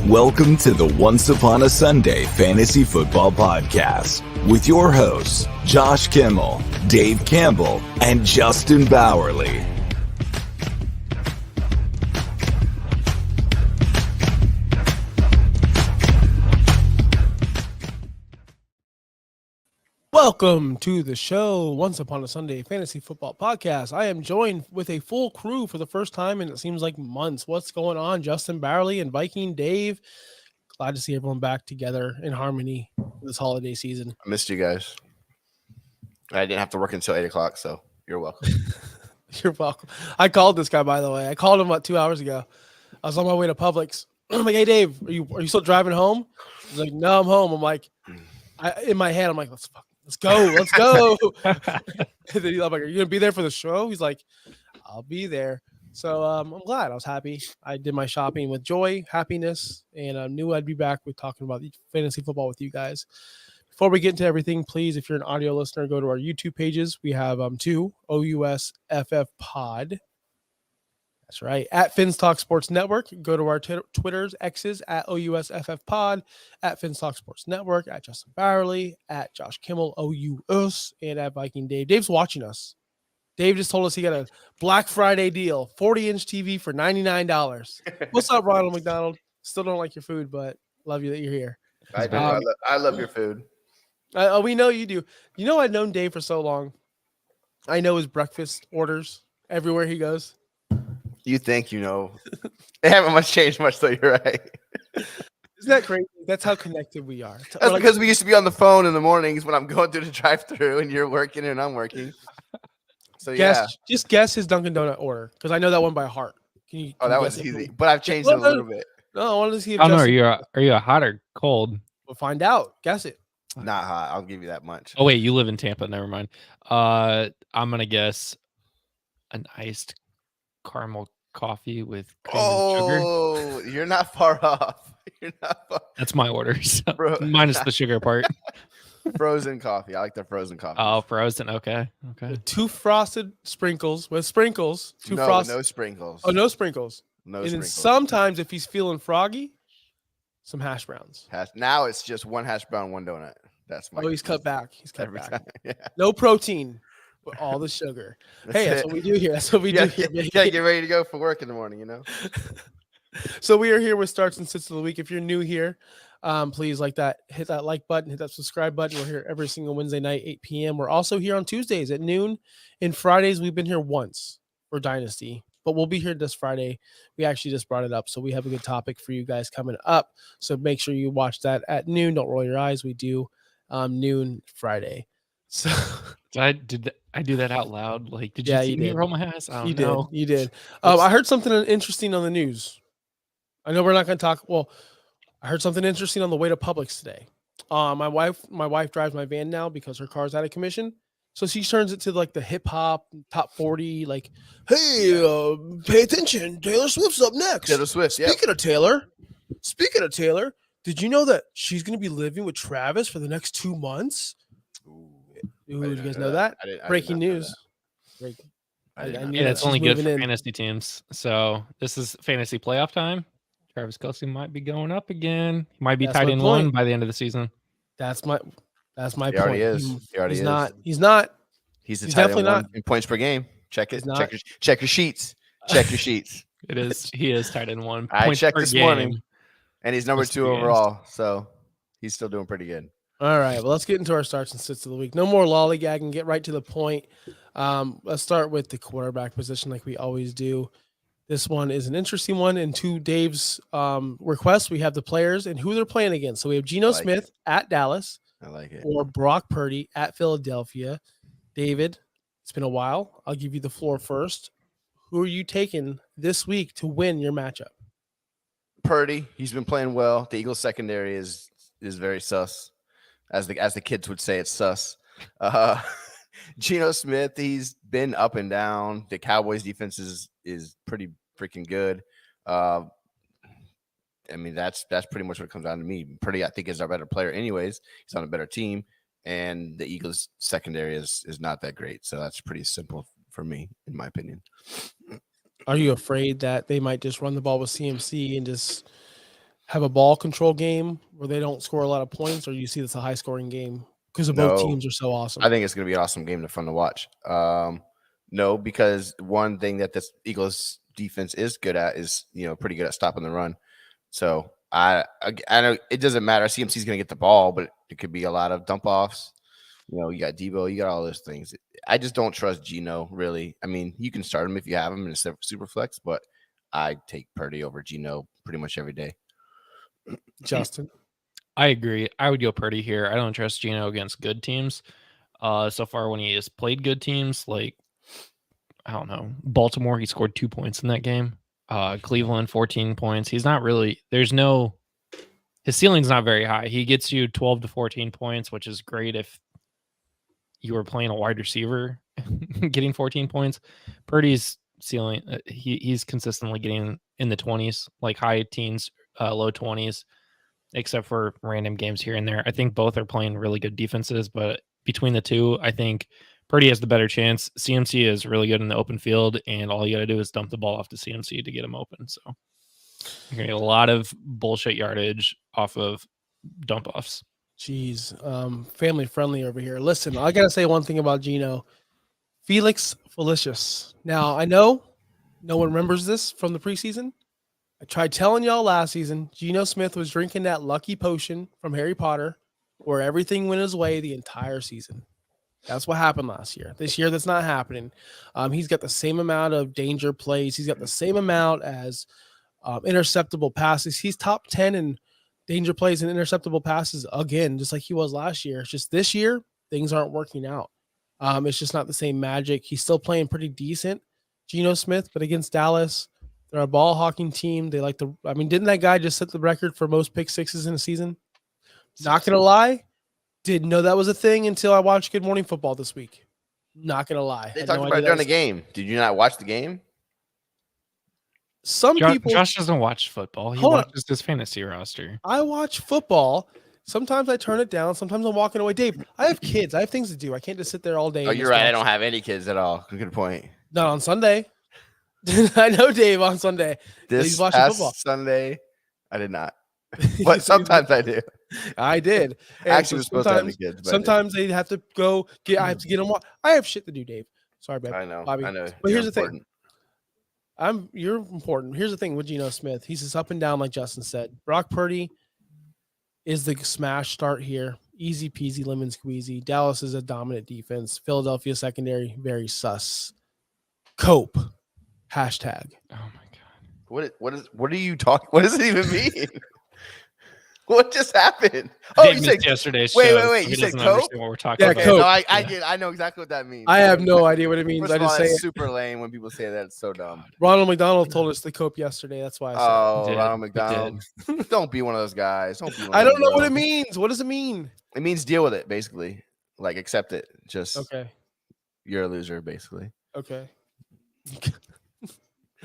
Welcome to the Once Upon a Sunday Fantasy Football Podcast with your hosts, Josh Kimmel, Dave Campbell, and Justin Bowerly. Welcome to the show, Once Upon a Sunday Fantasy Football Podcast. I am joined with a full crew for the first time in it seems like months. What's going on? Justin Bowerly and Viking Dave. Glad to see everyone back together in harmony this holiday season. I missed you guys. I didn't have to work until 8 o'clock, so you're welcome. You're welcome. I called this guy, by the way. I called him about 2 hours ago. I was on my way to Publix. I'm like, hey, Dave, are you still driving home? He's like, no, I'm home. I'm like, in my head, I'm like, let's go. And then I'm like, are you gonna be there for the show? He's like, I'll be there. So I'm glad. I was happy. I did my shopping with joy, happiness, and I knew I'd be back with talking about fantasy football with you guys. Before we get into everything, please, if you're an audio listener, go to our YouTube pages. We have two OUSFF Pod. That's right. At Fins Talk Sports Network. Go to our Twitters, X's, at OUSFF Pod, at Fins Talk Sports Network, at Justin Bowerly, at Josh Kimmel, OUS, and at Viking Dave. Dave's watching us. Dave just told us he got a Black Friday deal, 40-inch TV for $99. What's up, Ronald McDonald? Still don't like your food, but love you that you're here. I do. I love your food. We know you do. You know, I've known Dave for so long. I know his breakfast orders everywhere he goes. You think you know. They haven't much changed much, though. You're right. Isn't that crazy? That's how connected we are. That's because we used to be on the phone in the mornings when I'm going through the drive-thru and you're working and I'm working. So just guess his Dunkin' Donut order because I know that one by heart. Can that was easy, but I've changed it a little bit. No, I wanted to see. If are you a hot or cold? We'll find out. Guess it. Not hot. I'll give you that much. Oh wait, you live in Tampa. Never mind. I'm gonna guess an iced caramel coffee with cream and sugar. Oh, you're not far off. You're not far. That's my order. So minus the sugar part. Frozen coffee. I like the frozen coffee. Oh, frozen. Okay. With 2 frosted sprinkles. With sprinkles. No sprinkles. Oh, no sprinkles. No and sprinkles. Then sometimes, if he's feeling froggy, some hash browns. Now it's just 1 hash brown, 1 donut. That's my. Oh, he's cut back. He's cut every back. time. Yeah. No protein, but all the sugar. That's what we do here. That's what we do here. You gotta get ready to go for work in the morning, you know. So we are here with starts and sits of the week. If you're new here, please hit that like button, hit that subscribe button. We're here every single Wednesday night, 8 p.m. We're also here on Tuesdays at noon. And Fridays, we've been here once for Dynasty, but we'll be here this Friday. We actually just brought it up, so we have a good topic for you guys coming up. So make sure you watch that at noon. Don't roll your eyes. We do noon Friday. So I do that out loud? Like, did you see me roll my eyes? I don't know. You did. I heard something interesting on the news. I know we're not going to talk. Well, I heard something interesting on the way to Publix today. My wife drives my van now because her car's out of commission. So she turns it to like the hip hop top 40, like, hey, pay attention. Taylor Swift's up next. Taylor Swift. Speaking of Taylor, did you know that she's going to be living with Travis for the next 2 months? Ooh, did you guys know that? Breaking news. It's only good for fantasy teams. So this is fantasy playoff time. Travis Kelce might be going up again. He might be tied in 1 by the end of the season. That's my point. Already is. He's not. He's definitely not in points per game. Check it. Check your sheets. Check your sheets. He is tied in 1. I checked this morning, and he's number 2 overall. So he's still doing pretty good. All right. Well, let's get into our starts and sits of the week. No more lollygagging. Get right to the point. Let's start with the quarterback position like we always do. This one is an interesting one. And to Dave's request, we have the players and who they're playing against. So we have Geno Smith at Dallas. I like it. Or Brock Purdy at Philadelphia. David, it's been a while. I'll give you the floor first. Who are you taking this week to win your matchup? Purdy. He's been playing well. The Eagles secondary is very sus. As the kids would say, it's sus. Geno Smith, he's been up and down. The Cowboys defense is pretty freaking good. I mean, that's pretty much what it comes down to me. Purdy, I think, is our better player anyways. He's on a better team. And the Eagles secondary is not that great. So that's pretty simple for me, in my opinion. Are you afraid that they might just run the ball with CMC and just have a ball control game where they don't score a lot of points, or you see it's a high scoring game because both No. teams are so awesome? I think it's going to be an awesome game and fun to watch. No, because one thing that this Eagles defense is good at is, pretty good at stopping the run. So I know it doesn't matter. CMC's going to get the ball, but it could be a lot of dump offs. You got Debo, you got all those things. I just don't trust Geno, really. I mean, you can start him if you have him in a super flex, but I take Purdy over Geno pretty much every day. Justin, I agree. I would go Purdy here. I don't trust Geno against good teams. So far, when he has played good teams, like, I don't know, Baltimore, he scored 2 points in that game. Cleveland, 14 points. He's not really, his ceiling's not very high. He gets you 12 to 14 points, which is great if you were playing a wide receiver getting 14 points. Purdy's ceiling, he's consistently getting in the 20s, like high teens, low 20s, except for random games here and there. I think both are playing really good defenses, but between the two, I think Purdy has the better chance. CMC is really good in the open field, and all you got to do is dump the ball off to CMC to get him open. So you're going to get a lot of bullshit yardage off of dump offs. jeez, family friendly over here. Listen, I gotta say one thing about Geno. Felix Felicius. Now I know no one remembers this from the preseason. I tried telling y'all last season, Geno Smith was drinking that lucky potion from Harry Potter, where everything went his way the entire season. That's what happened last year. This year, that's not happening. He's got the same amount of danger plays. He's got the same amount as interceptable passes. He's top 10 in danger plays and interceptable passes again, just like he was last year. It's just this year, things aren't working out. It's just not the same magic. He's still playing pretty decent, Geno Smith, but against Dallas, they're a ball hawking team. They like to, didn't that guy just set the record for most pick sixes in a season? Not going to lie. Didn't know that was a thing until I watched Good Morning Football this week. Not going to lie. They talked about it during the game. Did you not watch the game? Some people. Josh doesn't watch football. He watches his fantasy roster. I watch football. Sometimes I turn it down. Sometimes I'm walking away. Dave, I have kids. I have things to do. I can't just sit there all day. Oh, you're right. I don't have any kids at all. Good point. Not on Sunday. I know Dave on Sunday. He's watching football. Sunday, I did not. But sometimes I do. I did. And actually, was supposed to have the kids. But sometimes they have to go get. I have to get them. I have shit to do, Dave. Sorry, babe. I know. Bobby. I know. But here's the thing. You're important. Here's the thing with Geno Smith. He's just up and down, like Justin said. Brock Purdy is the smash start here. Easy peasy, lemon squeezy. Dallas is a dominant defense. Philadelphia secondary, very sus. Cope. Hashtag. Oh my God. What are you talking? What does it even mean? What just happened? Oh, you said yesterday's wait, show. Wait. You said Cope? What we're talking Yeah, about. Cope. No, I did. I know exactly what that means. I have no idea what it means. First I of all, just say that's it. super lame when people say that. It's so dumb. Ronald McDonald told us the Cope yesterday. That's why I said Oh, Did. Ronald McDonald. Don't be one of those guys. Don't be one I of don't know those what it girls. means. What does it mean? It means deal with it, basically. Like, accept it. Just, Okay. you're a loser, basically. Okay.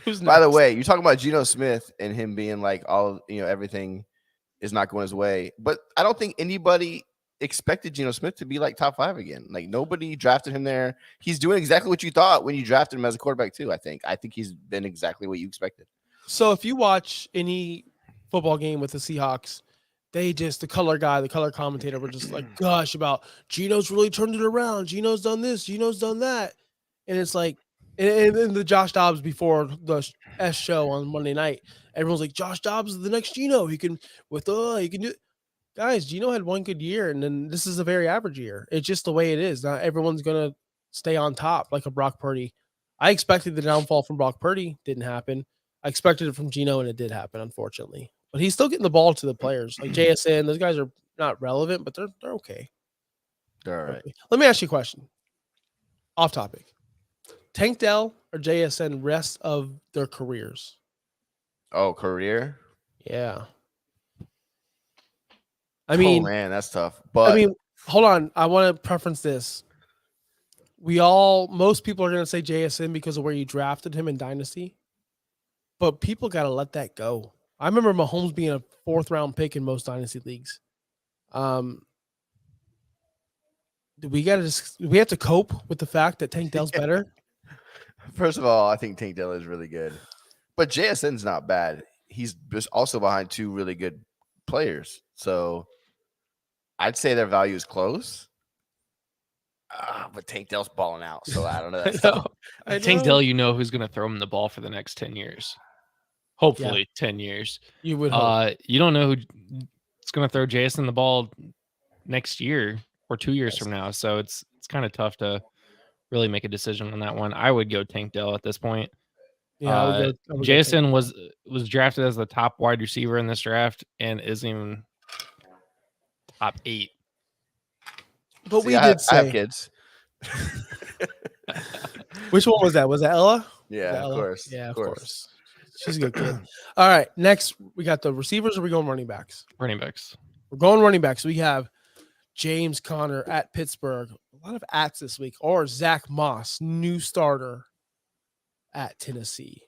Who's By the next? way, you're talking about Geno Smith and him being like everything is not going his way. But I don't think anybody expected Geno Smith to be like top 5 again. Like, nobody drafted him there. He's doing exactly what you thought when you drafted him as a quarterback too. I think he's been exactly what you expected. So if you watch any football game with the Seahawks, the color commentator were just like, gosh, about Geno's really turned it around. Geno's done this. Geno's done that. And it's like, and the Josh Dobbs before the S show on Monday night, everyone's like, Josh Dobbs is the next Geno. He can do. Guys, Geno had one good year, and then this is a very average year. It's just the way it is. Not everyone's gonna stay on top like a Brock Purdy. I expected the downfall from Brock Purdy, didn't happen. I expected it from Geno, and it did happen, unfortunately. But he's still getting the ball to the players. Like JSN, those guys are not relevant, but they're okay. All right. Okay. Let me ask you a question. Off topic. Tank Dell or JSN rest of their careers? Oh, career? Yeah. I mean, oh man, that's tough. But I mean, hold on. I want to preference this. Most people are going to say JSN because of where you drafted him in Dynasty, but people got to let that go. I remember Mahomes being a 4th round pick in most Dynasty leagues. Do we have to cope with the fact that Tank Dell's better? first of all, I think Tank Dell is really good. But JSN's not bad. he's just also behind 2 really good players. So I'd say their value is close. But Tank Dell's balling out, so I don't know. That's tough. Tank Dell, you know who's going to throw him the ball for the next 10 years. Hopefully 10 years. You would hope. You don't know who's going to throw Jason the ball next year or 2 years from now. So it's kind of tough to really make a decision on that one. I would go Tank Dell at this point. Yeah, I would go Jason was drafted as the top wide receiver in this draft and isn't even top 8. But See, we I did say. I have kids. Which one was that? Was that Ella? Yeah, of Ella? course. Yeah, of course. She's a good kid. All right, next we got the receivers. Or are we going running backs? Running backs. We're going running backs. We have James Conner at Pittsburgh. A lot of ats this week. Or Zach Moss, new starter at Tennessee.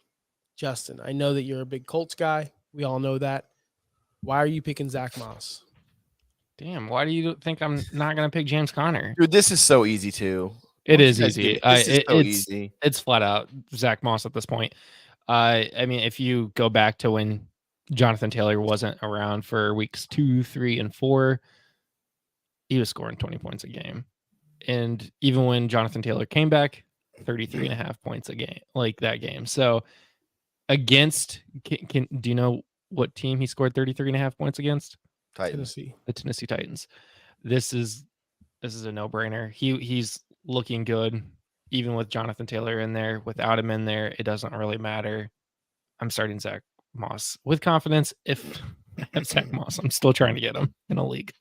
Justin, I know that you're a big Colts guy. We all know that. Why are you picking Zach Moss? Damn, why do you think I'm not going to pick James Conner? Dude, this is so easy too. It is easy. This is so easy. It's flat out Zach Moss at this point. I mean, if you go back to when Jonathan Taylor wasn't around for weeks 2, 3, and 4, he was scoring 20 points a game. And even when Jonathan Taylor came back, 33.5 points a game, like that game. So against, do you know what team he scored 33.5 points against? Tennessee. The Tennessee Titans. This is a no-brainer. He's looking good, even with Jonathan Taylor in there. Without him in there, it doesn't really matter. I'm starting Zach Moss with confidence. If I have Zach Moss, I'm still trying to get him in a league.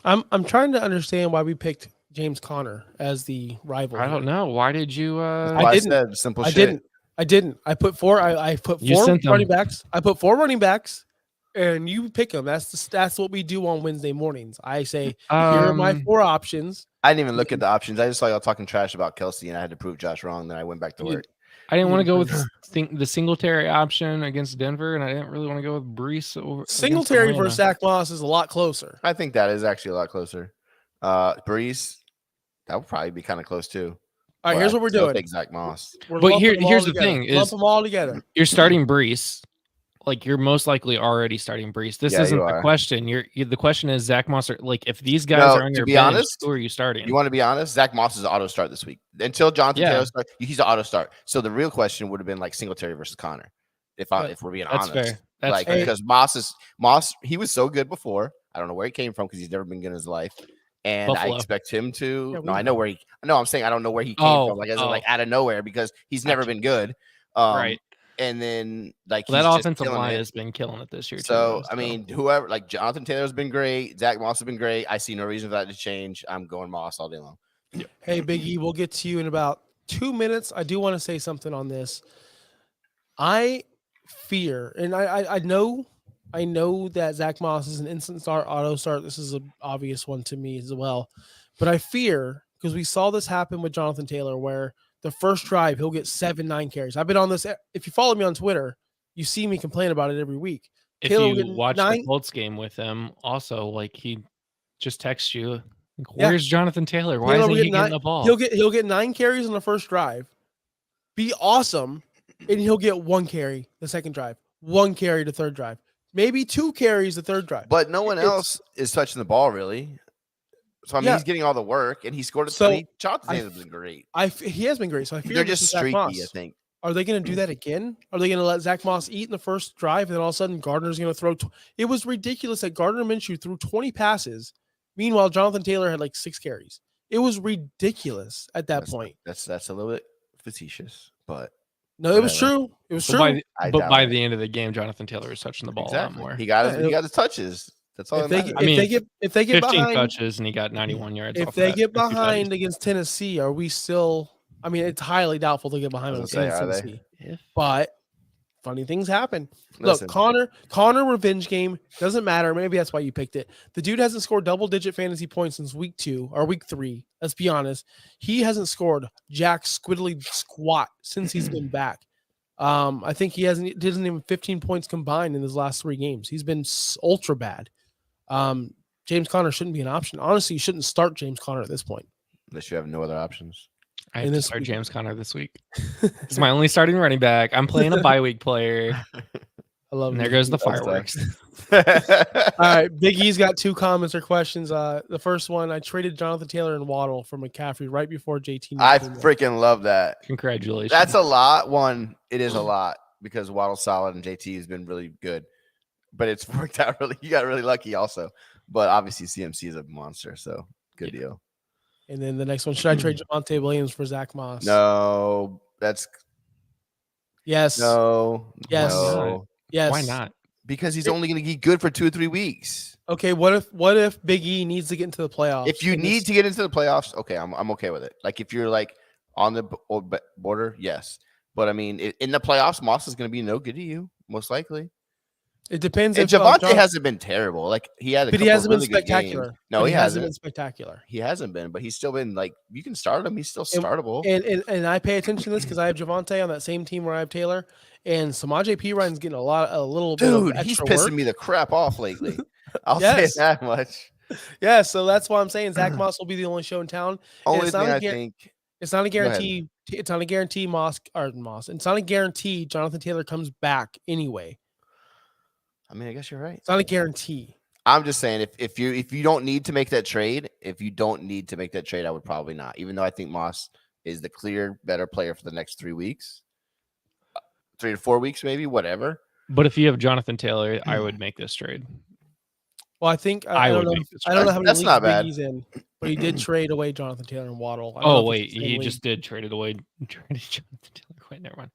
I'm trying to understand why we picked James Conner as the rival. I don't know. Why did you? I didn't. Said simple shit. I didn't. I put 4. I put 4 running backs. I put 4 running backs. And you pick them. That's what we do on Wednesday mornings. I say, here are my 4 options. I didn't even look at the options. I just saw y'all talking trash about Kelsey, and I had to prove Josh wrong. Then I went back to work. I didn't want to go with the Singletary option against Denver, and I didn't really want to go with Brees over Singletary versus Zach Moss is a lot closer. I think that is actually a lot closer. Brees, that would probably be kind of close too. All right, here's what we're doing. Take Zach Moss. But here's the thing: lump them all together. You're starting Brees. Like, you're most likely already starting Brees. This isn't the question. The question is Zach Moss. Like, if these guys are on your bench, who are you starting? You want to be honest? Zach Moss is an auto start this week. Until Jonathan Taylor starts, he's an auto start. So the real question would have been like Singletary versus Conner. If we're being honest, fair. That's fair. Because Moss, he was so good before. I don't know where he came from because he's never been good in his life. And Buffalo. I expect him to. I know where he. No, I'm saying I don't know where he came from. Like, out of nowhere, because he's never been good. Right. And then that offensive line has been killing it this year. So I mean, whoever, like Jonathan Taylor's been great, Zach Moss has been great. I see no reason for that to change. I'm going Moss all day long. Hey, Big E, we'll get to you in about 2 minutes. I do want to say something on this. I fear, and I know that Zach Moss is an instant start, auto start. This is an obvious one to me as well. But I fear, because we saw this happen with Jonathan Taylor, where the first drive, he'll get 7-9 carries. I've been on this. If you follow me on Twitter, you see me complain about it every week. If Taylor you watch the Colts game with him, also, like, he just texts you, like, where's Jonathan Taylor? Why isn't he getting the ball? He'll get 9 carries on the first drive, be awesome, and he'll get 1 carry the second drive, 1 carry the third drive, maybe 2 carries the third drive. But no one else is touching the ball, really. So, I mean, he's getting all the work, and he scored a ton. Jonathan has been great. He has been great. So I fear they're just streaky, I think. Are they going to do that again? Are they going to let Zach Moss eat in the first drive, and then all of a sudden Gardner's going to throw? It was ridiculous that Gardner Minshew threw 20 passes. Meanwhile, Jonathan Taylor had like 6 carries. It was ridiculous at that point. That's a little bit facetious, but no, it was true. It was true. By the end of the game, Jonathan Taylor was touching the ball a lot more. He got the touches. That's all. If they get 15 behind, touches and he got 91 yards. If they get behind against Tennessee, are we still? I mean, it's highly doubtful to get behind against Tennessee. But funny things happen. Listen. Look, Connor revenge game doesn't matter. Maybe that's why you picked it. The dude hasn't scored double-digit fantasy points since week 2 or week 3. Let's be honest. He hasn't scored jack squiddly squat since he's been back. I think didn't even 15 points combined in his last 3 games. He's been ultra bad. James Conner shouldn't be an option. Honestly, you shouldn't start James Conner at this point. Unless you have no other options. I have to start James Conner this week. He's my only starting running back. I'm playing a bye week player. I love And him. there goes the That's fireworks. All right, Big E's got 2 comments or questions. The first one, I traded Jonathan Taylor and Waddle for McCaffrey right before JT. I came in. freaking love that. Congratulations. That's a lot. One, it is a lot because Waddle's solid and JT has been really good. But it's worked out really. You got really lucky also. But obviously CMC is a monster, so good deal. And then the next one, should I trade Javonte Williams for Zach Moss? No, that's Yes. no. Yes. No. Yes. Why not? Because he's only going to be good for 2 or 3 weeks. Okay, what if Big E needs to get into the playoffs? If you need to get into the playoffs, okay, I'm okay with it. Like if you're like on the border, yes. But I mean, in the playoffs, Moss is going to be no good to you, most likely. It depends. And Javonte hasn't been terrible. Like he had a but couple he hasn't really been spectacular. Good games. No, he hasn't been spectacular. He hasn't been, but he's still been like you can start him. He's still startable. And I pay attention to this because I have Javonte on that same team where I have Taylor, and Samaje Perine's getting a little bit of extra he's pissing work. me the crap off lately. I'll say that much. Yeah, so that's why I'm saying Zach Moss will be the only show in town. Only thing I think it's not a guarantee. It's not a guarantee. Moss. It's not a guarantee. Jonathan Taylor comes back anyway. I mean, I guess you're right. It's not a guarantee. I'm just saying if you don't need to make that trade, I would probably not. Even though I think Moss is the clear better player for the next 3 weeks, 3 to 4 weeks, maybe whatever. But if you have Jonathan Taylor, I would make this trade. Well, I think I don't know. I don't know how many That's not bad. Big E's in, but he did trade away Jonathan Taylor and Waddle. Oh wait, he just did trade it away. Traded Jonathan Taylor. Wait, never mind.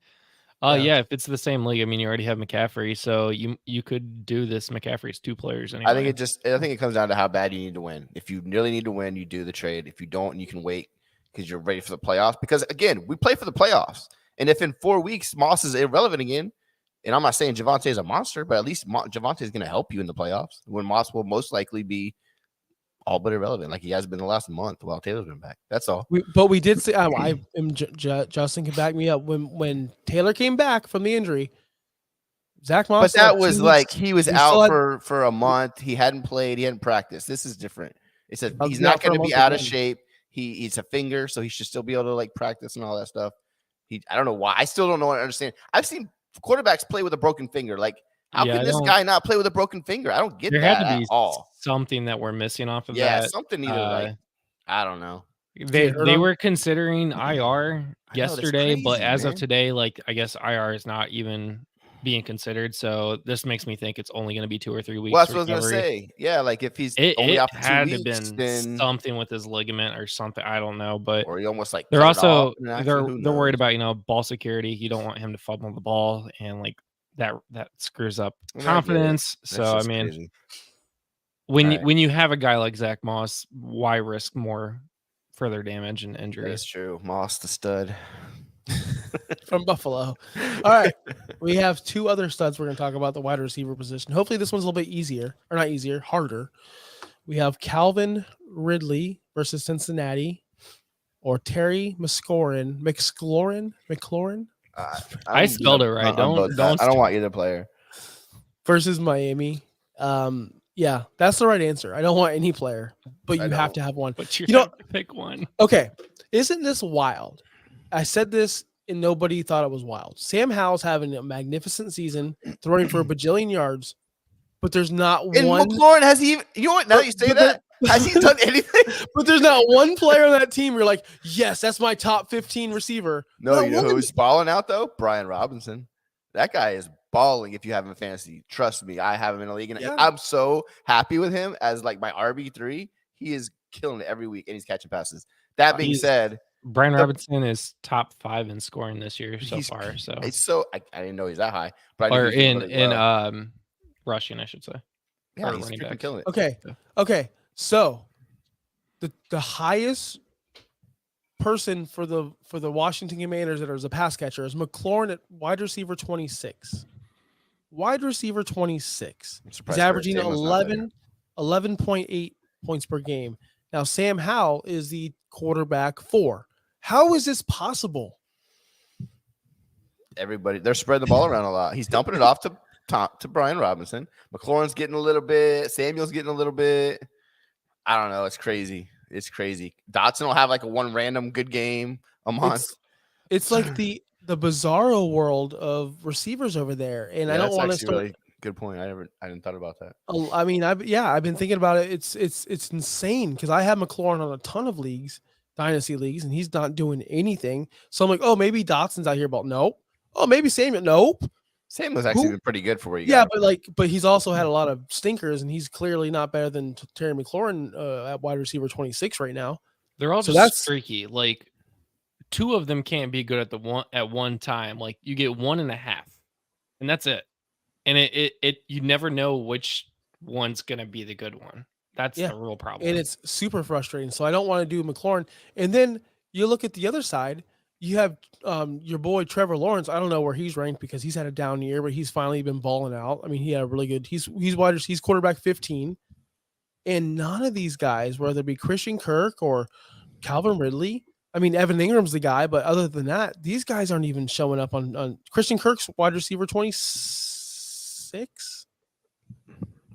Yeah, if it's the same league, I mean, you already have McCaffrey, so you could do this. McCaffrey's 2 players anyway. I think it comes down to how bad you need to win. If you really need to win, you do the trade. If you don't, you can wait because you're ready for the playoffs. Because again, we play for the playoffs, and if in 4 weeks Moss is irrelevant again, and I'm not saying Javonte is a monster, but at least Javonte is going to help you in the playoffs when Moss will most likely be all but irrelevant, like he has been the last month while Taylor's been back. That's all. But we did say, Justin can back me up. When Taylor came back from the injury, Zach Moss. But that was like he was out for a month. He hadn't played. He hadn't practiced. This is different. It said he's not going to be out of shape. He's a finger, so he should still be able to like practice and all that stuff. I don't know why. I still don't know and understand. I've seen quarterbacks play with a broken finger. Like, how can this guy not play with a broken finger? I don't get that at all. Something that we're missing off of that. Yeah, something either like I don't know. They were considering IR yesterday, but as of today, like I guess IR is not even being considered. So this makes me think it's only going to be 2 or 3 weeks. Well, that's what I was going to say. Yeah, like if he's only out for 2 weeks, been then something with his ligament or something. I don't know, but or he almost like they're also they're worried about ball security. You don't want him to fumble the ball and like that screws up confidence. So I mean. Crazy. When you have a guy like Zach Moss, why risk more further damage and injury? That's true. Moss the stud from Buffalo. All right, we have 2 other studs we're going to talk about the wide receiver position. Hopefully, this one's a little bit easier, or not easier, harder. We have Calvin Ridley versus Cincinnati, or Terry McLaurin. I spelled it right. Don't. I don't want either player versus Miami. Yeah, that's the right answer. I don't want any player, but you have to have one. But you have to pick one. Okay, isn't this wild? I said this and nobody thought it was wild. Sam Howell's having a magnificent season, throwing for a bajillion yards, but there's not and one. McLaurin has he? You know what? Now you say that, has he done anything? But there's not one player on that team. You're like, yes, that's my top 15 receiver. No, you know who's balling out though? Brian Robinson. That guy is balling. If you have him in fantasy, trust me, I have him in a league, and I'm so happy with him as like my RB3. He is killing it every week, and he's catching passes. That being said, Brian Robinson is top 5 in scoring this year so far. So it's so I didn't know he's that high, but or in rushing, I should say. Yeah, he's freaking killing it. Okay. So the highest person for the Washington Commanders that is a pass catcher is McLaurin at wide receiver 26. Wide receiver 26. He's averaging 11.8 points per game. Now Sam Howell is the quarterback 4. How is this possible? They're spreading the ball around a lot. He's dumping it off to Brian Robinson. McLaurin's getting a little bit. Samuel's getting a little bit. I don't know. It's crazy. It's crazy. Dotson will have like a one random good game a month. It's like the the bizarro world of receivers over there, and I don't that's want to actually start. really good point. I didn't thought about that. I mean, I've been thinking about it. It's insane because I have McLaurin on a ton of leagues, dynasty leagues, and he's not doing anything. So I'm like, oh, maybe Dotson's out here, but nope. Oh, maybe Samuel, nope. Sam was actually been pretty good for where you Yeah, got but him. but he's also had a lot of stinkers, and he's clearly not better than Terry McLaurin at wide receiver 26 right now. They're all So just that's streaky. Like 2 of them can't be good at one time. Like you get 1.5, and that's it. And it you never know which one's gonna be the good one. That's Yeah. the real problem. and it's super frustrating. So I don't want to do McLaurin. And then you look at the other side, you have your boy Trevor Lawrence. I don't know where he's ranked because he's had a down year, but he's finally been balling out. I mean, he had a really good. He's quarterback 15, and none of these guys, whether it be Christian Kirk or Calvin Ridley. I mean, Evan Ingram's the guy, but other than that, these guys aren't even showing up on Christian Kirk's wide receiver 26.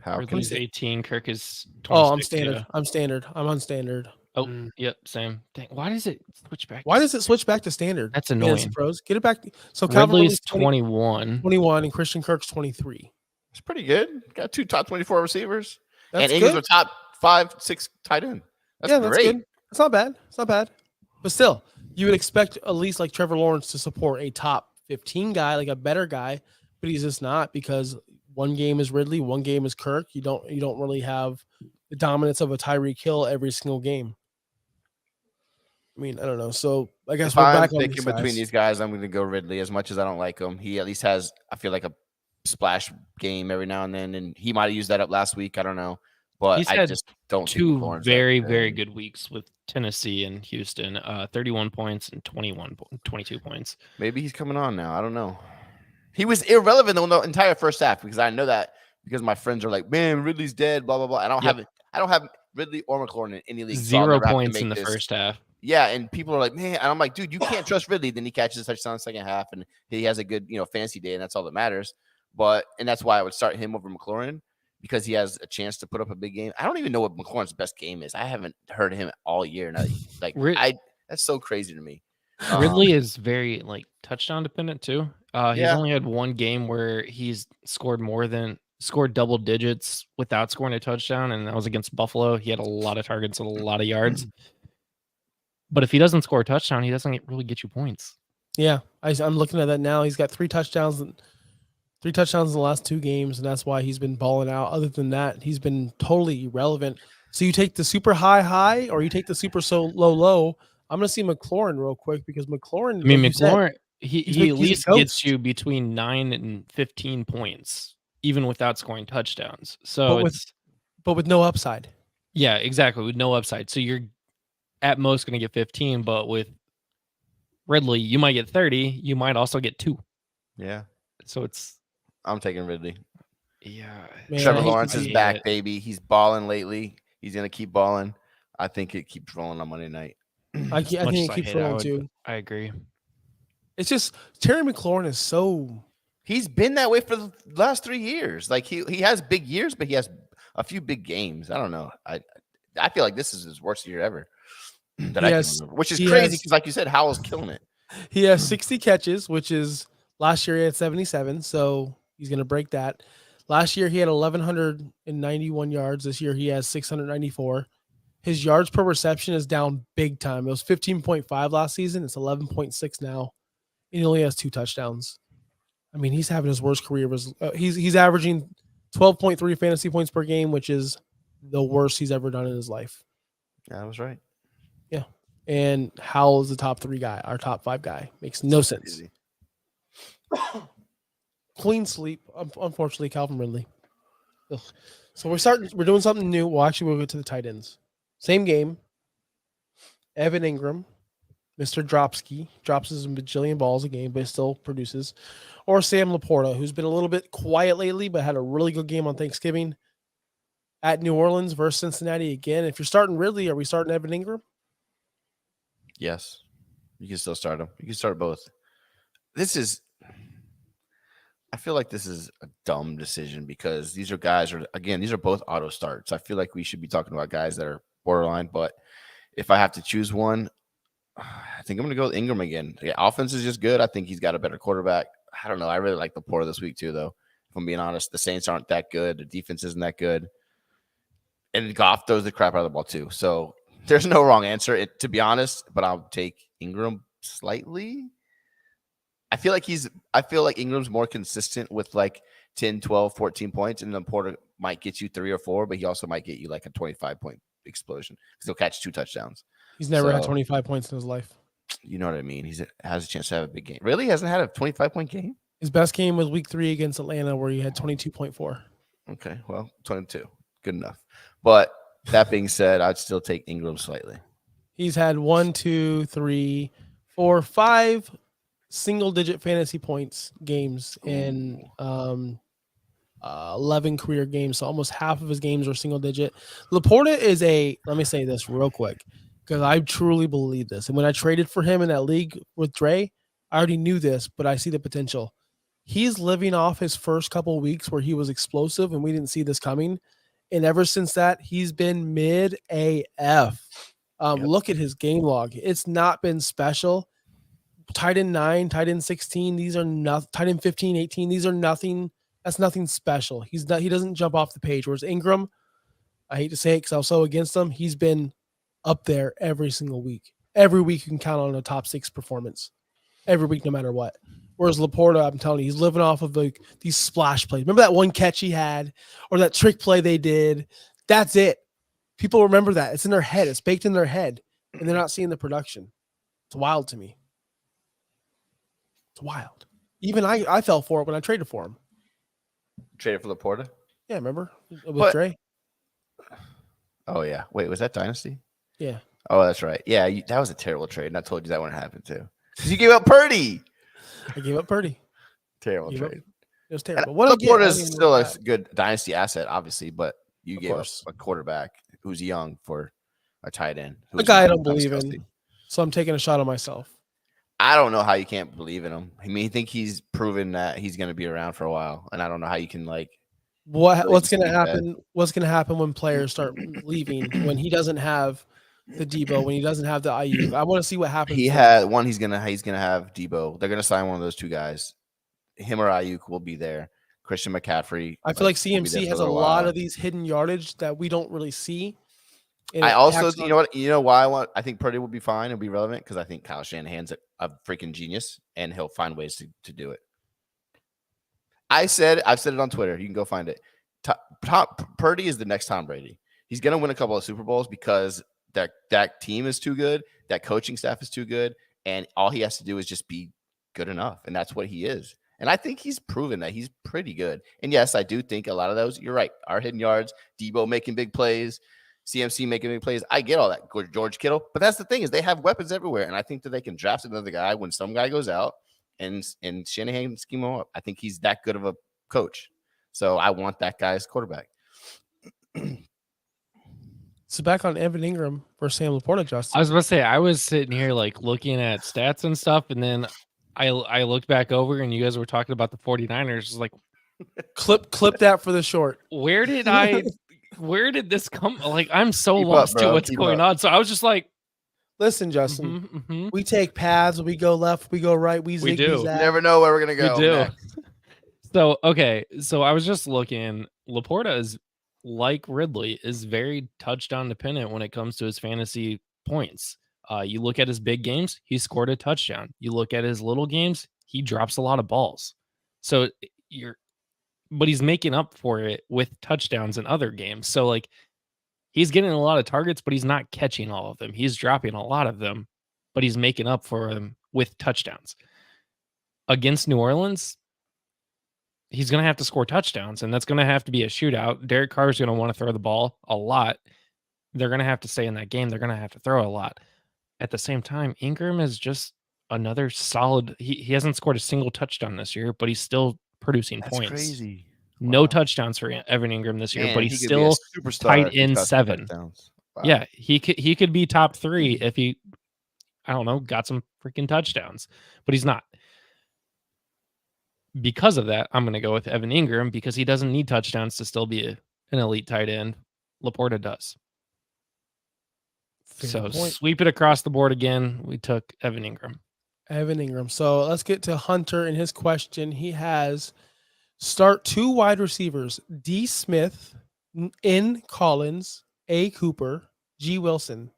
How can Ridley's you 18, Kirk is 26. Oh, I'm standard. Yeah. I'm standard. I'm on standard. Oh, yep, same. Dang, why does it switch back? Why does it switch back to standard? That's Fantasy annoying. Pros, get it back. So Calvin Ridley's Ridley's 21. 21 and Christian Kirk's 23. It's pretty good. Got 2 top 24 receivers. That's and Ingram's good. a top 5, 6 tight end. That's That's great. good. It's not bad. It's not bad. But still, you would expect at least like Trevor Lawrence to support a top 15 guy, like a better guy, but he's just not because one game is Ridley, one game is Kirk. You don't really have the dominance of a Tyreek Hill every single game. I mean, I don't know. So I guess If we're I'm back on picking these between guys. these guys, I'm going to go Ridley. As much as I don't like him, he at least has, I feel like, a splash game every now and then, and he might have used that up last week. I don't know, but He's I had just don't think 2 McLaurin's very, that very good weeks with Tennessee and Houston. 31 points and 22 points. Maybe he's coming on now. I don't know. He was irrelevant the entire first half because I know that because my friends are like, "Man, Ridley's dead." Blah blah blah. I don't have Ridley or McLaurin in any league. So I'll 0 never have to points in make the this. first half. Yeah, and people are like, "Man," and I'm like, "Dude, you can't trust Ridley." Then he catches a touchdown in the second half, and he has a good, fancy day, and that's all that matters. And that's why I would start him over McLaurin because he has a chance to put up a big game. I don't even know what McLaurin's best game is. I haven't heard him all year. Now, that's so crazy to me. Ridley is very touchdown dependent too. He's Yeah. only had one game where he's scored double digits without scoring a touchdown, and that was against Buffalo. He had a lot of targets and a lot of yards. But if he doesn't score a touchdown, he doesn't really get you points. Yeah, I'm looking at that now. He's got 3 touchdowns in the last 2 games, and that's why he's been balling out. Other than that, he's been totally irrelevant. So you take the super high, or you take the super low. I'm going to see McLaurin real quick because McLaurin. I mean, like you said, McLaurin, he he's at a least ghost. gets you between 9 and 15 points, even without scoring touchdowns. So but with no upside. Yeah, exactly, with no upside. So you're at most going to get 15, but with Ridley, you might get 30. You might also get 2. Yeah. So I'm taking Ridley. Yeah. Man, Trevor I hate Lawrence to is see back, it. baby. He's balling lately. He's gonna keep balling. I think it keeps rolling on Monday night. I think it keeps rolling too. I agree. It's just Terry McLaurin is so. He's been that way for the last 3 years. Like he has big years, but he has a few big games. I don't know. I feel like this is his worst year ever that I can remember, which is crazy because, like you said, Howell's killing it. He has 60 catches, which is last year he had 77, so he's going to break that. Last year he had 1,191 yards. This year he has 694. His yards per reception is down big time. It was 15.5 last season. It's 11.6 now. And he only has 2 touchdowns. I mean, he's having his worst career. He's averaging 12.3 fantasy points per game, which is the worst he's ever done in his life. Yeah, I was right. Yeah. And Howell is the top 3 guy, our top 5 guy. Makes no sense. Clean sleep. Unfortunately, Calvin Ridley. Ugh. So we're doing something new. Well, actually, we'll go to the tight ends. Same game. Evan Ingram, Mr. Dropsky, drops his bajillion balls a game, but still produces. Or Sam Laporta, who's been a little bit quiet lately, but had a really good game on Thanksgiving at New Orleans versus Cincinnati again. If you're starting Ridley, are we starting Evan Ingram? Yes. You can still start them. You can start both. I feel like this is a dumb decision because these are both auto starts. I feel like we should be talking about guys that are borderline, but if I have to choose one, I think I'm going to go with Ingram again. Yeah, offense is just good. I think he's got a better quarterback. I don't know. I really like Laporta this week too, though. If I'm being honest, the Saints aren't that good. The defense isn't that good. And Goff throws the crap out of the ball too. So there's no wrong answer, to be honest, but I'll take Ingram slightly. I feel like Ingram's more consistent with like 10, 12, 14 points, and then Porter might get you 3 or 4, but he also might get you like a 25-point explosion because he'll catch 2 touchdowns. He's never had 25 points in his life. You know what I mean? He has a chance to have a big game. Really? He hasn't had a 25-point game? His best game was week 3 against Atlanta where he had 22.4. Okay, well, 22. Good enough. But that being said, I'd still take Ingram slightly. He's had 1, 2, 3, 4, 5 single-digit fantasy points games in 11 career games. So almost half of his games are single-digit. Laporta is let me say this real quick, because I truly believe this. And when I traded for him in that league with Dre, I already knew this, but I see the potential. He's living off his first couple of weeks where he was explosive, and we didn't see this coming. And ever since that, he's been mid AF. Look at his game log. It's not been special. Tight end 9, tight end 16. These are not tight end 15, 18. These are nothing. That's nothing special. He doesn't jump off the page. Whereas Ingram, I hate to say it because I was so against him, he's been up there every single week. Every week you can count on a top 6 performance. Every week, no matter what. Whereas Laporta, I'm telling you, he's living off of these splash plays. Remember that one catch he had, or that trick play they did? That's it. People remember that. It's in their head. It's baked in their head, and they're not seeing the production. It's wild to me. It's wild. Even I fell for it when I traded for him. Traded for Laporta? Yeah, remember? With Dre? Oh, yeah. Wait, was that Dynasty? Yeah. Oh, that's right. Yeah, that was a terrible trade, and I told you that wouldn't happen too. Because you gave up Purdy. I gave up Purdy. Terrible trade. It was terrible. Laporta is still a good dynasty asset, obviously, but you gave us a quarterback who's young for a tight end. A guy I don't believe in. So I'm taking a shot on myself. I don't know how you can't believe in him. I mean, I think he's proven that he's going to be around for a while, and I don't know how you can what's going to happen. What's going to happen when players start leaving when he doesn't have the Debo, when he doesn't have the Ayuk? I want to see what happens. He's gonna have Debo. They're gonna sign one of those 2 guys. Him or Ayuk will be there. Christian McCaffrey. I feel like CMC has a lot of these hidden yardage that we don't really see. I also, you know why I think Purdy will be fine and be relevant, because I think Kyle Shanahan's a freaking genius and he'll find ways to do it. I've said it on Twitter. You can go find it. Purdy is the next Tom Brady. He's gonna win a couple of Super Bowls because that team is too good, that coaching staff is too good, and all he has to do is just be good enough, and that's what he is. And I think he's proven that he's pretty good. And yes, I do think a lot of those, you're right, are hidden yards, Debo making big plays, CMC making big plays. I get all that, George Kittle. But that's the thing, is they have weapons everywhere, and I think that they can draft another guy when some guy goes out and Shanahan scheme him up. I think he's that good of a coach. So I want that guy as quarterback. So back on Evan Ingram versus Sam Laporta, Justin. I was about to say, I was sitting here looking at stats and stuff, and then I looked back over and you guys were talking about the 49ers. Like, clip that for the short. Where did this come? Like, I'm so lost to what's going on. So I was just like, listen, Justin, we take paths, we go left, we go right, we zig, do. You never know where we're gonna go. We do. So so I was just looking. Laporta is, like Ridley, is very touchdown dependent when it comes to his fantasy points. You look at his big games, he scored a touchdown. You look at his little games, he drops a lot of balls. So but he's making up for it with touchdowns in other games. So he's getting a lot of targets, but he's not catching all of them. He's dropping a lot of them, but he's making up for them with touchdowns. Against New Orleans, he's going to have to score touchdowns, and that's going to have to be a shootout. Derek Carr is going to want to throw the ball a lot. They're going to have to stay in that game. They're going to have to throw a lot. At the same time, Ingram is just another solid. He hasn't scored a single touchdown this year, but he's still producing points. Crazy. No touchdowns for Evan Ingram this year, but he's still tight end 7. Wow. Yeah, he could be top 3 if he, I don't know, got some freaking touchdowns, but he's not. Because of that, I'm going to go with Evan Ingram because he doesn't need touchdowns to still be an elite tight end. Laporta does. Fair So point. sweep it across the board again. We took Evan Ingram. Evan Ingram. So let's get to Hunter and his question. He has start 2 wide receivers: D. Smith, N. Collins, A. Cooper, G. Wilson.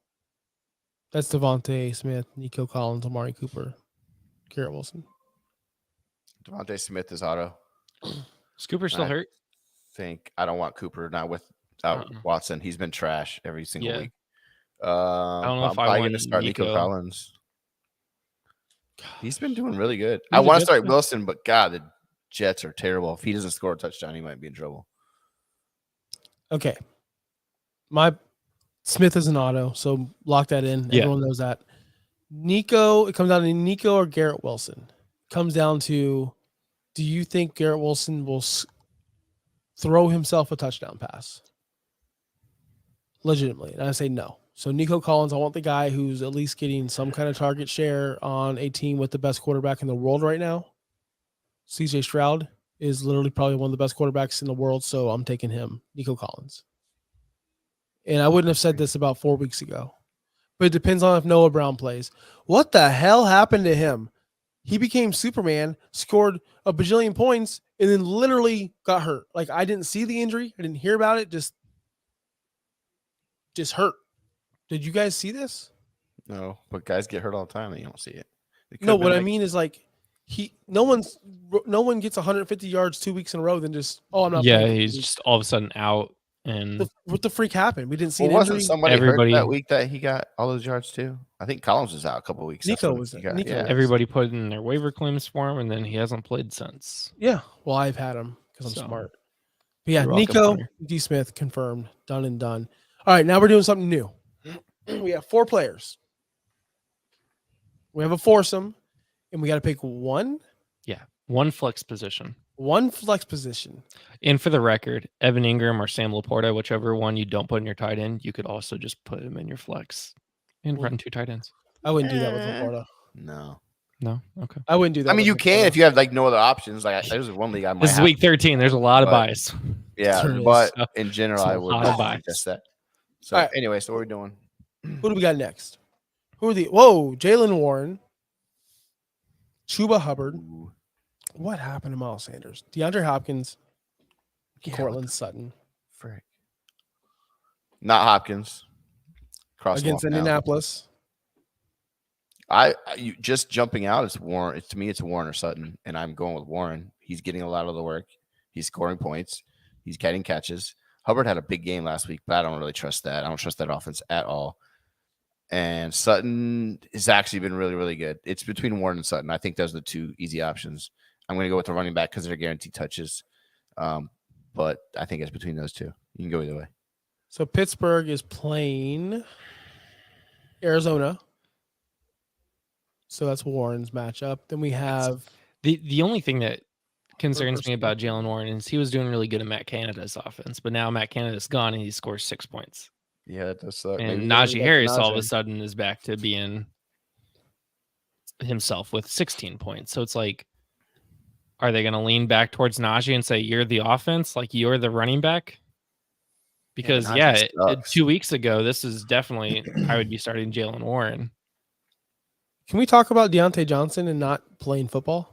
That's Devontae Smith, Nico Collins, Amari Cooper, Garrett Wilson. Devontae Smith is auto. Is Cooper still I hurt? think I don't want Cooper, not with Watson. He's been trash every single Yeah. week. I don't know I'm if I probably want going to start Nico Nico. Collins. He's been doing really good. He's I a want to good start player. Wilson, but God, the Jets are terrible. If he doesn't score a touchdown, he might be in trouble. Okay. My Smith is an auto, so lock that in. Yeah. Everyone knows that. Nico, it comes down to Nico or Garrett Wilson. It comes down to, do you think Garrett Wilson will throw himself a touchdown pass? Legitimately. And I say no. So Nico Collins, I want the guy who's at least getting some kind of target share on a team with the best quarterback in the world right now. CJ Stroud is literally probably one of the best quarterbacks in the world, so I'm taking him, Nico Collins. And I wouldn't have said this about 4 weeks ago. But it depends on if Noah Brown plays. What the hell happened to him? He became Superman, scored a bajillion points, and then literally got hurt. Like, I didn't see the injury. I didn't hear about it. Just hurt. Did you guys see this? No, but guys get hurt all the time and you don't see it. No, what I mean is like no one gets 150 yards 2 weeks in a row, then just I'm not Yeah, playing. he's just all of a sudden out. And What the freak happened? We didn't see Well, an wasn't injury. somebody Everybody- hurt that week that he got all those yards too? I think Collins was out a couple weeks. That's Nico what was he there. got. Nico Yeah. was- everybody put in their waiver claims for him, and then he hasn't played since. Yeah, well, I've had him because I'm So, smart. But yeah, you're welcome, Nico Hunter. D. Smith confirmed, done and done. All right, now we're doing something new. We have 4 players. We have a foursome, and we got to pick one One flex position. flex position. And for the record, Evan Ingram or Sam Laporta, whichever one you don't put in your tight end, you could also just put him in your flex and Well, run 2 tight ends. I wouldn't do that with Laporta. No. No? Okay. I wouldn't do that. I mean, with you can Laporta. if you have like no other options. Like there's one league I might This is have. week 13. There's a lot of but- bias. Yeah, There is. but So, in general, it's a I would lot of not bias. suggest that. So All right. anyway, so what are we doing? Who do we got next? Who are the Jalen Warren, Chuba Hubbard. Ooh. What happened to Miles Sanders? DeAndre Hopkins, Yeah, Cortland Sutton Frick. Not Hopkins. Cross them against off now. Indianapolis. You just jumping out. It's Warren. To me, it's Warren or Sutton, and I'm going with Warren. He's getting a lot of the work. He's scoring points. He's getting catches. Hubbard had a big game last week, but I don't really trust that. I don't trust that offense at all. And Sutton has actually been really, really good. It's between Warren and Sutton. I think those are the 2 easy options. I'm going to go with the running back because they're guaranteed touches. But I think it's between those 2. You can go either way. So Pittsburgh is playing Arizona. So that's Warren's matchup. Then we have The only thing that concerns me person. about Jalen Warren is he was doing really good in Matt Canada's offense, but now Matt Canada's gone and he scores 6 points. Yeah, that does suck. And Maybe Najee Harris all of a Najee. sudden is back to being himself with 16 points. So it's like, are they going to lean back towards Najee and say, you're the offense? Like you're the running back? Because Najee sucks. 2 weeks ago, this is definitely, I would be starting Jalen Warren. Can we talk about Deontay Johnson and not playing football?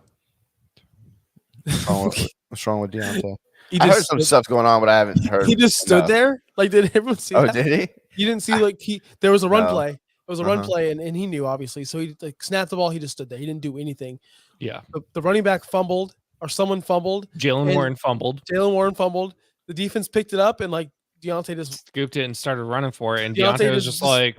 What's wrong with Deontay? He I heard just some stood- stuff going on, but I haven't heard. He just stood enough. there. Like, did everyone see Oh, that? did he? You didn't see there was a run No. play. It was a run Uh-huh. play, and he knew obviously. So he like snapped the ball. He just stood there. He didn't do anything. Yeah. The running back fumbled, or someone fumbled. Jalen And- Warren fumbled, Jalen Warren fumbled. The defense picked it up, and like Deontay just scooped it and started running for it. And Deontay Deontay was just- just like,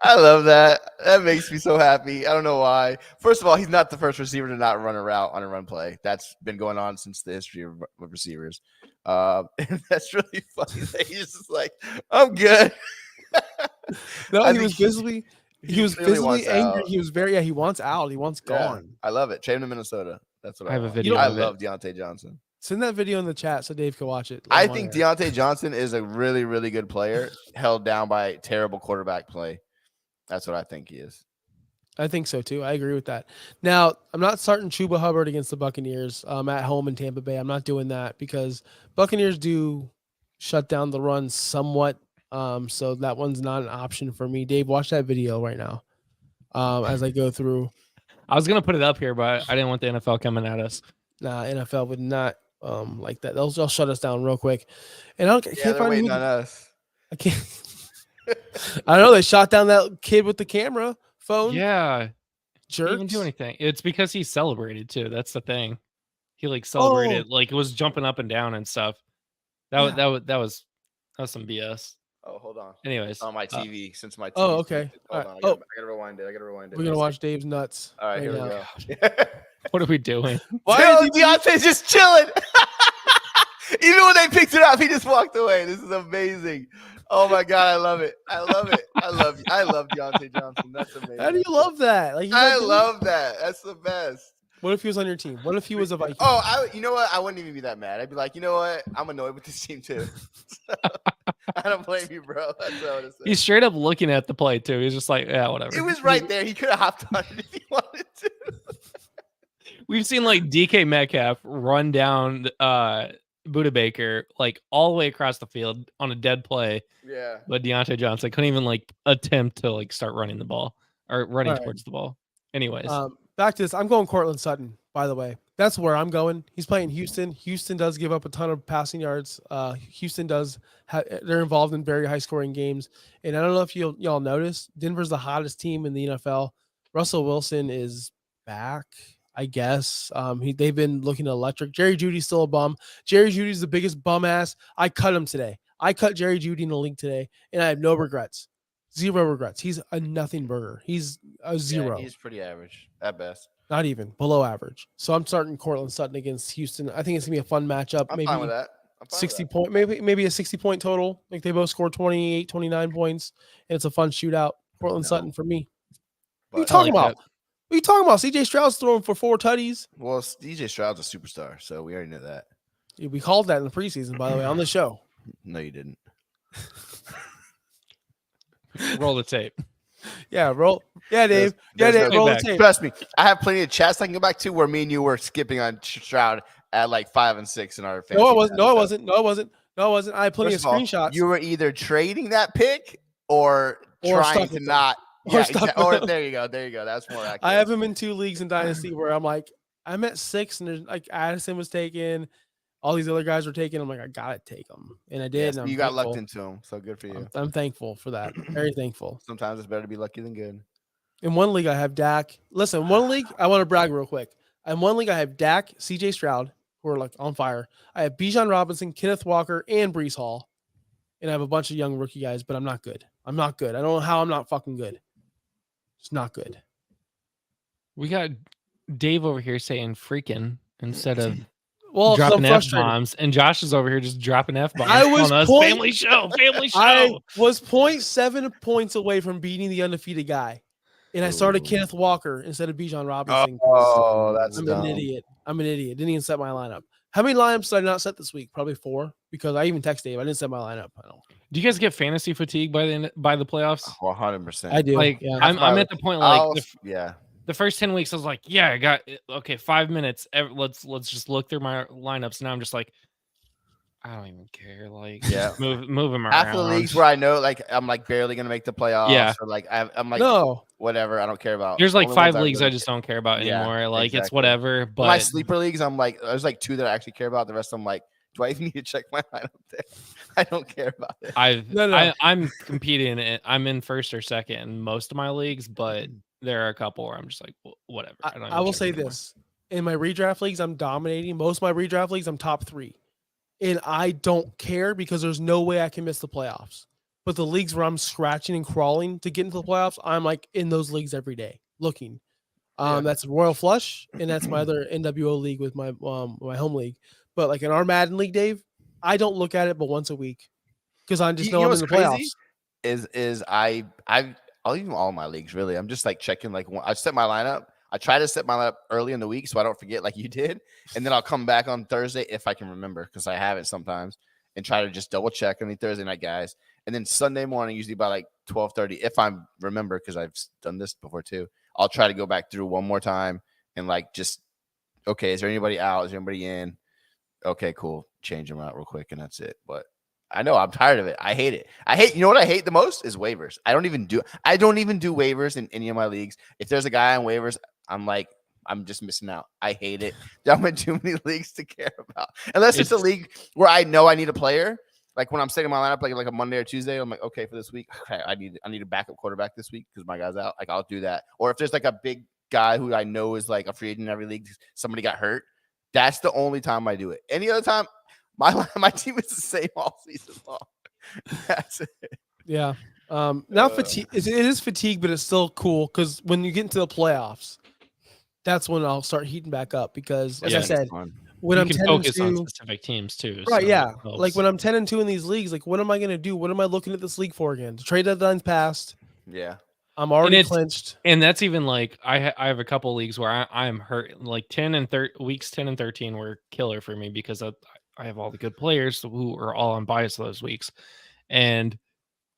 I love that. That makes me so happy. I don't know why. First of all, he's not the first receiver to not run a route on a run play. That's been going on since the history of receivers. And that's really funny that he's just like, I'm good. no, I he think was visibly he was really visibly wants angry. out. He was very he wants out. He wants Yeah, gone. I love it. Trade him to Minnesota. That's what I have a want. video I of it. love Deontay Johnson. Send that video in the chat so Dave can watch it. I live on think air. Deontay Johnson is a really, really good player held down by terrible quarterback play. That's what I think he is. I think so too. I agree with that. Now, I'm not starting Chuba Hubbard against the Buccaneers at home in Tampa Bay. I'm not doing that because Buccaneers do shut down the run somewhat So that one's not an option for me. Dave, watch that video right now. As I go through. I was gonna put it up here, but I didn't want the NFL coming at us. Nah, NFL would not like that. They'll shut us down real quick. And I Yeah, can't they're find waiting who. on us. I can't. I know they shot down that kid with the camera phone. Yeah, jerks. He didn't even do anything. It's because he celebrated too. That's the thing. He like celebrated, like it was jumping up and down and stuff. That was some BS. Oh, hold on. Anyways, It's on my TV since my TV. Oh, okay. Hold All on. right. I gotta rewind it. We're gonna watch Dave's nuts. All right, right here we now. go. what are we doing? Why is Deontay's just chilling? Even when they picked it up, he just walked away. This is amazing. Oh my god, I love it. I love Deontay Johnson. That's amazing. How do you love that? Like I love that. That's the best. What if he was on your team? What if he was a Viking? Oh, you know what? I wouldn't even be that mad. I'd be like, you know what? I'm annoyed with this team too. I don't blame you, bro. That's what I would say. He's straight up looking at the play too. He's just like, yeah, whatever. It was right there. He could have hopped on it if he wanted to. We've seen like DK Metcalf run down Buda Baker like all the way across the field on a dead play. Yeah. But Deontay Johnson couldn't even like attempt to like start running the ball or running towards the ball. Anyways. Back to this. I'm going Cortland Sutton, by the way. That's where I'm going. He's playing Houston. Houston does give up a ton of passing yards. Houston does. They're involved in very high scoring games. And I don't know if y'all noticed, Denver's the hottest team in the NFL. Russell Wilson is back, I guess. They've been looking electric. Jerry Judy's still a bum. Jerry Judy's the biggest bum ass. I cut him today. I cut Jerry Judy in the league today, and I have no regrets. Zero regrets. He's a nothing burger. He's a zero. Yeah, he's pretty average at best. Not even below average. So I'm starting Cortland Sutton against Houston. I think it's gonna be a fun matchup. I'm maybe fine with that. 60 point, maybe a 60 point total. Like they both score 28, 29 points, and it's a fun shootout. Cortland Sutton for me. What are you talking about? What are you talking about? CJ Stroud's throwing for 4 tutties. Well, DJ Stroud's a superstar, so we already know that. Yeah, we called that in the preseason, by the way, on the show. No, you didn't. Roll the tape. Yeah, roll. Yeah, Dave. Dave, roll the tape. Trust me, I have plenty of chats I can go back to where me and you were skipping on Stroud at like 5 and 6 in our fantasy. No, I wasn't. I had plenty of screenshots. You were either trading that pick or trying to not. Yeah, or there you go. That's more accurate. I have him in 2 leagues in Dynasty where I'm like, I'm at 6, and there's like Addison was taken. All these other guys were taken. I'm like, I gotta take them, and I did. Yes, and you got lucked into them, so good for you. I'm thankful for that. Very thankful. Sometimes it's better to be lucky than good. In one league, I have Dak. Listen, in one league, I want to brag real quick. In one league, I have Dak, CJ Stroud, who are like on fire. I have Bijan Robinson, Kenneth Walker, and Breece Hall, and I have a bunch of young rookie guys. But I'm not good. I don't know how I'm not fucking good. It's not good. We got Dave over here saying freaking instead of dropping F-bombs, and Josh is over here just dropping F-bombs. I was family show. I was 0.7 points away from beating the undefeated guy, and I started Kenneth Walker instead of Bijan Robinson. Oh, that's I'm an idiot. Didn't even set my lineup. How many lineups did I not set this week? Probably 4, because I even text Dave. I didn't set my lineup. I don't. Do you guys get fantasy fatigue by the playoffs? 100%. I do. Like, yeah. I'm at the point like yeah. The first 10 weeks, I was like, yeah, I got 5 minutes. Let's just look through my lineups. Now I'm just like, I don't even care. Like, yeah, move them around. After the leagues where I know, like, I'm like barely gonna make the playoffs. Yeah. Or like I'm like, no, whatever. I don't care about. There's like 5 leagues I just don't care about Yeah, anymore. Like, exactly. it's whatever. But my sleeper leagues, I'm like, there's like 2 that I actually care about. The rest, I'm like, do I even need to check my lineup there? I don't care about it. I'm competing. I'm in first or second in most of my leagues, but there are a couple where I'm just like, whatever. I will say this: in my redraft leagues, I'm dominating. Most of my redraft leagues, I'm top 3, and I don't care because there's no way I can miss the playoffs. But the leagues where I'm scratching and crawling to get into the playoffs, I'm like in those leagues every day looking. That's Royal Flush, and that's my other NWO league with my my home league. But like in our Madden league, Dave, I don't look at it but once a week because I just know I'm in the playoffs. Is I'll even all my leagues really. I'm just like checking like I set my lineup. I try to set my lineup early in the week so I don't forget like you did, and then I'll come back on Thursday if I can remember because I have it sometimes and try to just double check on the Thursday night guys, and then Sunday morning usually by like 12:30 if I remember because I've done this before too. I'll try to go back through one more time and like just okay, is there anybody out? Is there anybody in? Okay, cool. Change them out real quick and that's it. But I know. I'm tired of it. I hate it. You know what I hate the most is waivers. I don't even do waivers in any of my leagues. If there's a guy on waivers, I'm like, I'm just missing out. I hate it. I'm in too many leagues to care about. Unless it's a league where I know I need a player. Like when I'm setting my lineup, like a Monday or Tuesday, I'm like, okay, for this week, okay, I need a backup quarterback this week because my guy's out. Like I'll do that. Or if there's like a big guy who I know is like a free agent in every league, somebody got hurt. That's the only time I do it. Any other time, my team is the same all season long. That's it. Yeah. Not fatigue. It is fatigue, but it's still cool because when you get into the playoffs, that's when I'll start heating back up because, as I said, when I'm 10 focus on 2, specific teams too. right? So Yeah. Like when I'm 10-2 in these leagues, like what am I going to do? What am I looking at this league for again? The trade deadline's passed. Yeah. I'm already clinched. And that's even like I have a couple leagues where I am hurt. Like weeks 10 and 13 were killer for me because I have all the good players who are all unbiased those weeks. And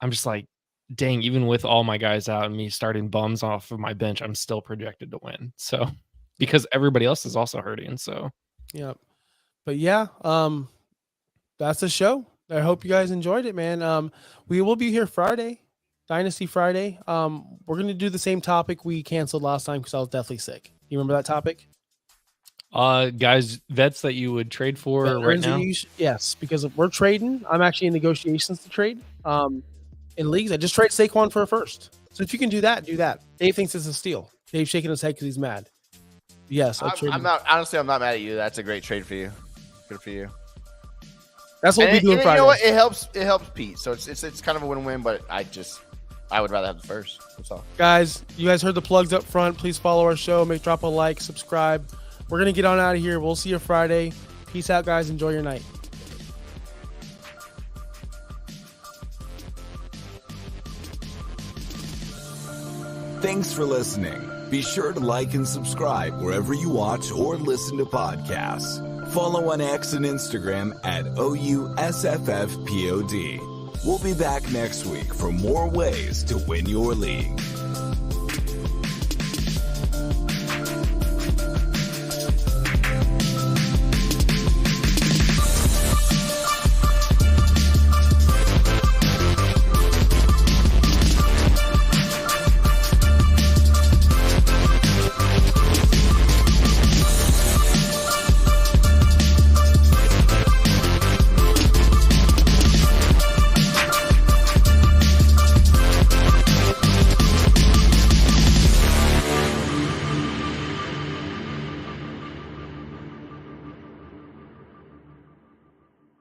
I'm just like, dang, even with all my guys out and me starting bums off of my bench, I'm still projected to win. So because everybody else is also hurting. So yeah. But yeah, that's the show. I hope you guys enjoyed it, man. We will be here Friday, Dynasty Friday. We're gonna do the same topic we canceled last time because I was deathly sick. You remember that topic? Guys, vets that you would trade for right now? Yes, because if we're trading, I'm actually in negotiations to trade. In leagues, I just trade Saquon for a first. So if you can do that, do that. Dave thinks it's a steal. Dave's shaking his head because he's mad. Yes, I'm not. Honestly, I'm not mad at you. That's a great trade for you. Good for you. That's what we do Friday. You know what? It helps Pete. So it's kind of a win-win. But I would rather have the first. That's all. Guys, you guys heard the plugs up front. Please follow our show. Drop a like, subscribe. We're gonna get on out of here. We'll see you Friday. Peace out, guys. Enjoy your night. Thanks for listening. Be sure to like and subscribe wherever you watch or listen to podcasts. Follow on X and Instagram at OUSFFPOD. We'll be back next week for more ways to win your league.